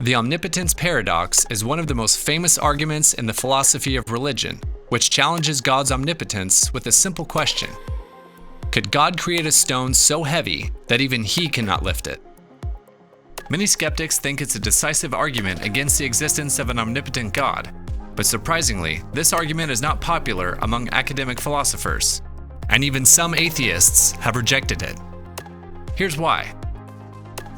The omnipotence paradox is one of the most famous arguments in the philosophy of religion, which challenges God's omnipotence with a simple question. Could God create a stone so heavy that even he cannot lift it? Many skeptics think it's a decisive argument against the existence of an omnipotent God, but surprisingly, this argument is not popular among academic philosophers, and even some atheists have rejected it. Here's why.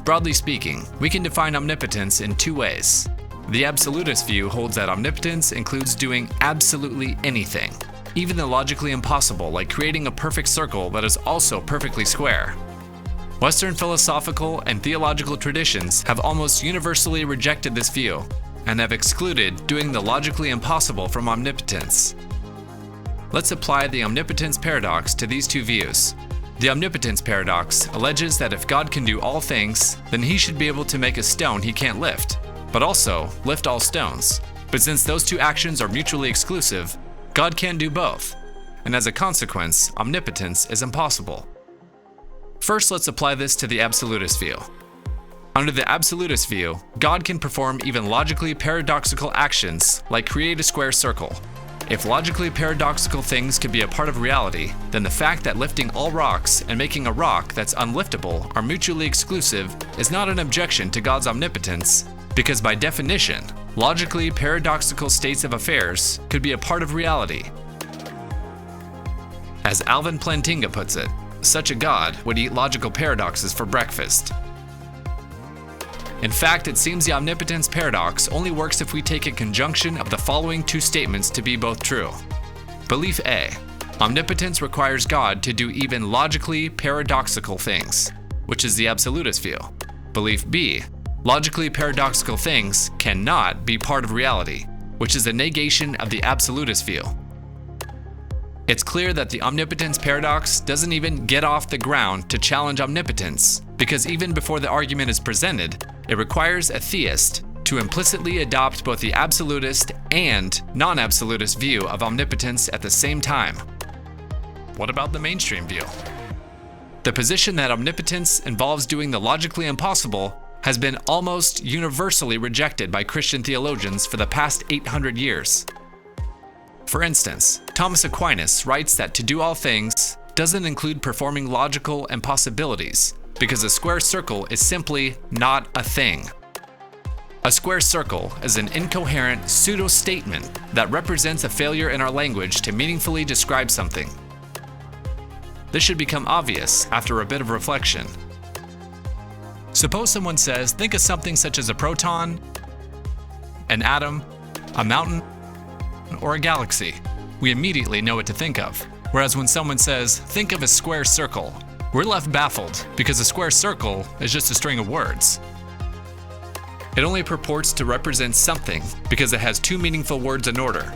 Broadly speaking, we can define omnipotence in two ways. The absolutist view holds that omnipotence includes doing absolutely anything, even the logically impossible, like creating a perfect circle that is also perfectly square. Western philosophical and theological traditions have almost universally rejected this view and have excluded doing the logically impossible from omnipotence. Let's apply the omnipotence paradox to these two views. The omnipotence paradox alleges that if God can do all things, then he should be able to make a stone he can't lift, but also lift all stones. But since those two actions are mutually exclusive, God can't do both, and as a consequence, omnipotence is impossible. First, let's apply this to the absolutist view. Under the absolutist view, God can perform even logically paradoxical actions like create a square circle. If logically paradoxical things could be a part of reality, then the fact that lifting all rocks and making a rock that's unliftable are mutually exclusive is not an objection to God's omnipotence, because by definition, logically paradoxical states of affairs could be a part of reality. As Alvin Plantinga puts it, such a God would eat logical paradoxes for breakfast. In fact, it seems the omnipotence paradox only works if we take a conjunction of the following two statements to be both true. Belief A. Omnipotence requires God to do even logically paradoxical things, which is the absolutist view. Belief B. Logically paradoxical things cannot be part of reality, which is the negation of the absolutist view. It's clear that the omnipotence paradox doesn't even get off the ground to challenge omnipotence, because even before the argument is presented, it requires a theist to implicitly adopt both the absolutist and non-absolutist view of omnipotence at the same time. What about the mainstream view? The position that omnipotence involves doing the logically impossible has been almost universally rejected by Christian theologians for the past 800 years. For instance, Thomas Aquinas writes that to do all things doesn't include performing logical impossibilities, because a square circle is simply not a thing. A square circle is an incoherent pseudo-statement that represents a failure in our language to meaningfully describe something. This should become obvious after a bit of reflection. Suppose someone says, think of something such as a proton, an atom, a mountain, or a galaxy. We immediately know what to think of. Whereas when someone says, think of a square circle, we're left baffled because a square circle is just a string of words. It only purports to represent something because it has two meaningful words in order,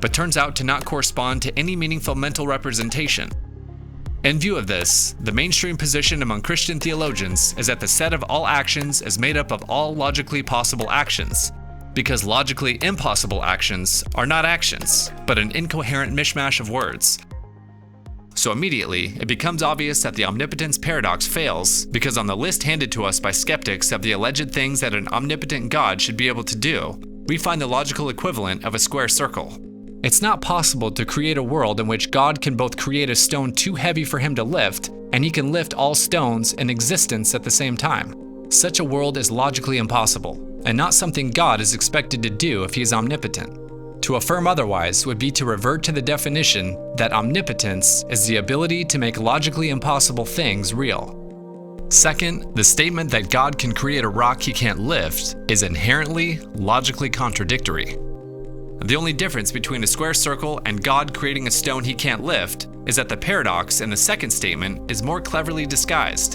but turns out to not correspond to any meaningful mental representation. In view of this, the mainstream position among Christian theologians is that the set of all actions is made up of all logically possible actions, because logically impossible actions are not actions, but an incoherent mishmash of words. So immediately, it becomes obvious that the omnipotence paradox fails because on the list handed to us by skeptics of the alleged things that an omnipotent God should be able to do, we find the logical equivalent of a square circle. It's not possible to create a world in which God can both create a stone too heavy for him to lift, and he can lift all stones in existence at the same time. Such a world is logically impossible, and not something God is expected to do if he is omnipotent. To affirm otherwise would be to revert to the definition that omnipotence is the ability to make logically impossible things real. Second, the statement that God can create a rock he can't lift is inherently logically contradictory. The only difference between a square circle and God creating a stone he can't lift is that the paradox in the second statement is more cleverly disguised.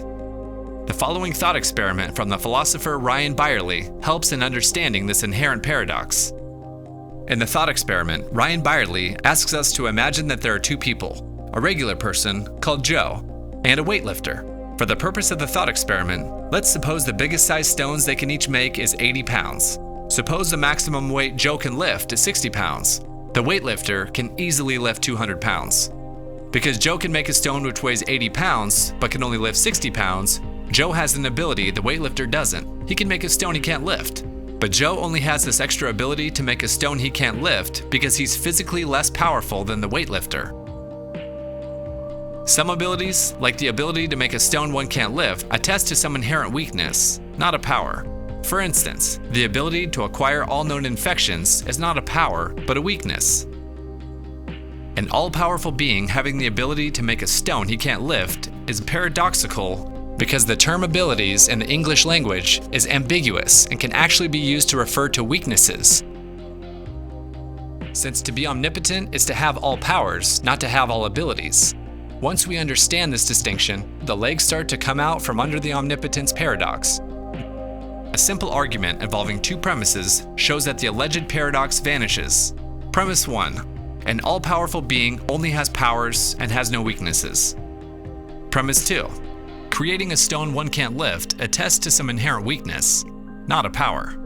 The following thought experiment from the philosopher Ryan Byerly helps in understanding this inherent paradox. In the thought experiment, Ryan Byerly asks us to imagine that there are two people, a regular person called Joe, and a weightlifter. For the purpose of the thought experiment, let's suppose the biggest size stones they can each make is 80 pounds. Suppose the maximum weight Joe can lift is 60 pounds. The weightlifter can easily lift 200 pounds. Because Joe can make a stone which weighs 80 pounds but can only lift 60 pounds, Joe has an ability the weightlifter doesn't. He can make a stone he can't lift. But Joe only has this extra ability to make a stone he can't lift because he's physically less powerful than the weightlifter. Some abilities, like the ability to make a stone one can't lift, attest to some inherent weakness, not a power. For instance, the ability to acquire all known infections is not a power, but a weakness. An all-powerful being having the ability to make a stone he can't lift is paradoxical because the term abilities in the English language is ambiguous and can actually be used to refer to weaknesses. Since to be omnipotent is to have all powers, not to have all abilities. Once we understand this distinction, the legs start to come out from under the omnipotence paradox. A simple argument involving two premises shows that the alleged paradox vanishes. Premise 1. An all-powerful being only has powers and has no weaknesses. Premise 2. Creating a stone one can't lift attests to some inherent weakness, not a power.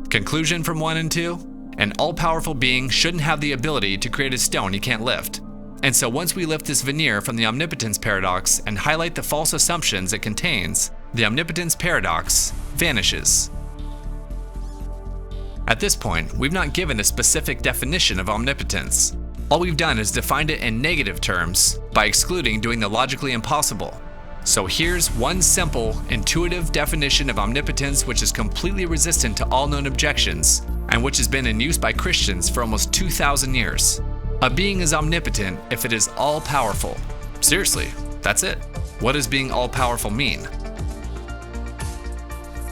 Conclusion from 1 and 2. An all-powerful being shouldn't have the ability to create a stone he can't lift. And so once we lift this veneer from the omnipotence paradox and highlight the false assumptions it contains, the omnipotence paradox vanishes. At this point, we've not given a specific definition of omnipotence. All we've done is defined it in negative terms by excluding doing the logically impossible. So here's one simple, intuitive definition of omnipotence which is completely resistant to all known objections, and which has been in use by Christians for almost 2,000 years. A being is omnipotent if it is all-powerful. Seriously, that's it. What does being all-powerful mean?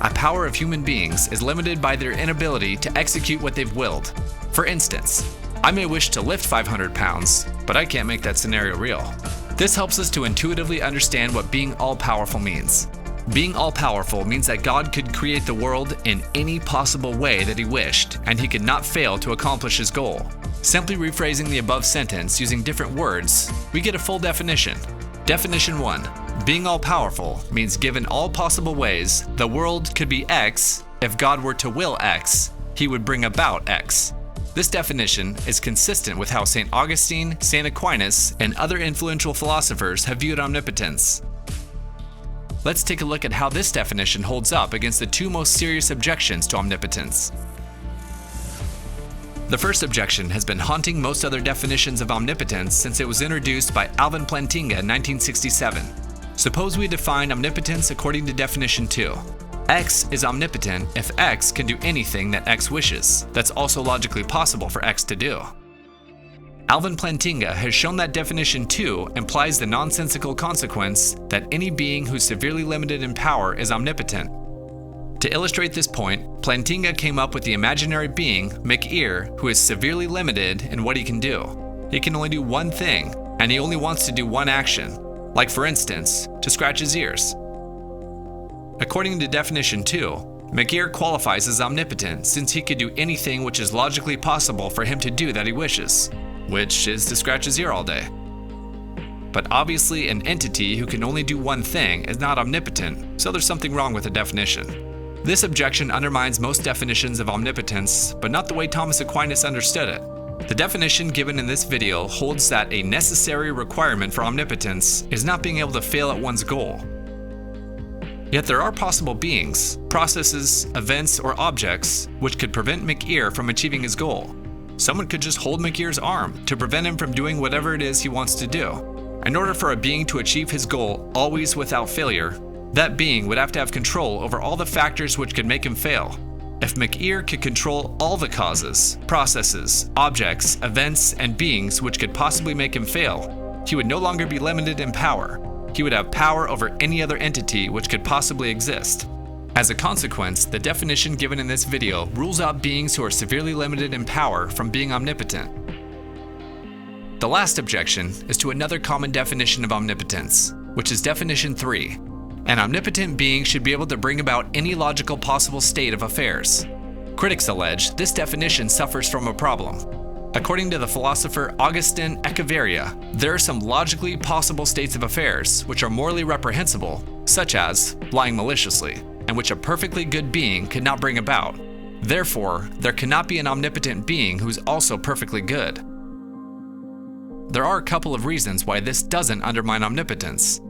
A power of human beings is limited by their inability to execute what they've willed. For instance, I may wish to lift 500 pounds, but I can't make that scenario real. This helps us to intuitively understand what being all-powerful means. Being all-powerful means that God could create the world in any possible way that he wished, and he could not fail to accomplish his goal. Simply rephrasing the above sentence using different words, we get a full definition. Definition 1. Being all-powerful means given all possible ways, the world could be X. If God were to will X, he would bring about X. This definition is consistent with how St. Augustine, St. Aquinas, and other influential philosophers have viewed omnipotence. Let's take a look at how this definition holds up against the two most serious objections to omnipotence. The first objection has been haunting most other definitions of omnipotence since it was introduced by Alvin Plantinga in 1967. Suppose we define omnipotence according to definition 2. X is omnipotent if X can do anything that X wishes. That's also logically possible for X to do. Alvin Plantinga has shown that definition 2 implies the nonsensical consequence that any being who's severely limited in power is omnipotent. To illustrate this point, Plantinga came up with the imaginary being, McEar, who is severely limited in what he can do. He can only do one thing, and he only wants to do one action, like for instance, to scratch his ears. According to definition 2, McEar qualifies as omnipotent since he could do anything which is logically possible for him to do that he wishes, which is to scratch his ear all day. But obviously an entity who can only do one thing is not omnipotent, so there's something wrong with the definition. This objection undermines most definitions of omnipotence, but not the way Thomas Aquinas understood it. The definition given in this video holds that a necessary requirement for omnipotence is not being able to fail at one's goal. Yet there are possible beings, processes, events, or objects which could prevent McEar from achieving his goal. Someone could just hold McEar's arm to prevent him from doing whatever it is he wants to do. In order for a being to achieve his goal always without failure, that being would have to have control over all the factors which could make him fail. If McEar could control all the causes, processes, objects, events, and beings which could possibly make him fail, he would no longer be limited in power. He would have power over any other entity which could possibly exist. As a consequence, the definition given in this video rules out beings who are severely limited in power from being omnipotent. The last objection is to another common definition of omnipotence, which is definition 3. An omnipotent being should be able to bring about any logical possible state of affairs. Critics allege this definition suffers from a problem. According to the philosopher Augustine Echeverria, there are some logically possible states of affairs which are morally reprehensible, such as lying maliciously, and which a perfectly good being could not bring about. Therefore, there cannot be an omnipotent being who is also perfectly good. There are a couple of reasons why this doesn't undermine omnipotence.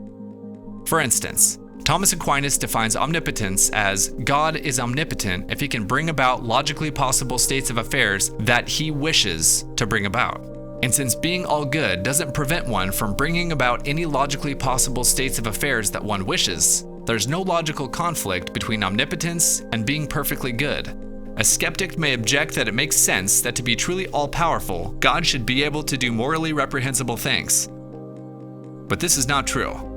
For instance, Thomas Aquinas defines omnipotence as God is omnipotent if he can bring about logically possible states of affairs that he wishes to bring about. And since being all good doesn't prevent one from bringing about any logically possible states of affairs that one wishes, there's no logical conflict between omnipotence and being perfectly good. A skeptic may object that it makes sense that to be truly all-powerful, God should be able to do morally reprehensible things. But this is not true.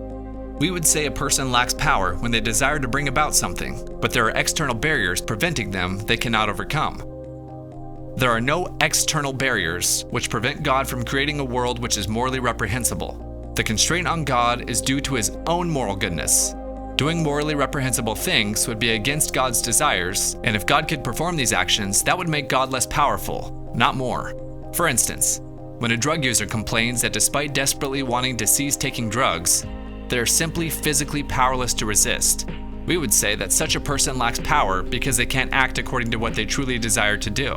We would say a person lacks power when they desire to bring about something, but there are external barriers preventing them they cannot overcome. There are no external barriers which prevent God from creating a world which is morally reprehensible. The constraint on God is due to his own moral goodness. Doing morally reprehensible things would be against God's desires, and if God could perform these actions, that would make God less powerful, not more. For instance, when a drug user complains that despite desperately wanting to cease taking drugs, they are simply physically powerless to resist, we would say that such a person lacks power because they can't act according to what they truly desire to do.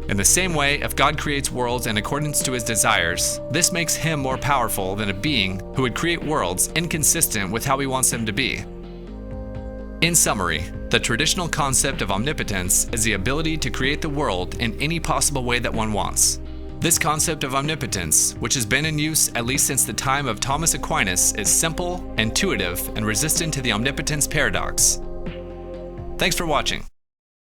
In the same way, if God creates worlds in accordance to his desires, this makes him more powerful than a being who would create worlds inconsistent with how he wants them to be. In summary, the traditional concept of omnipotence is the ability to create the world in any possible way that one wants. This concept of omnipotence, which has been in use at least since the time of Thomas Aquinas, is simple, intuitive, and resistant to the omnipotence paradox. Thanks for watching.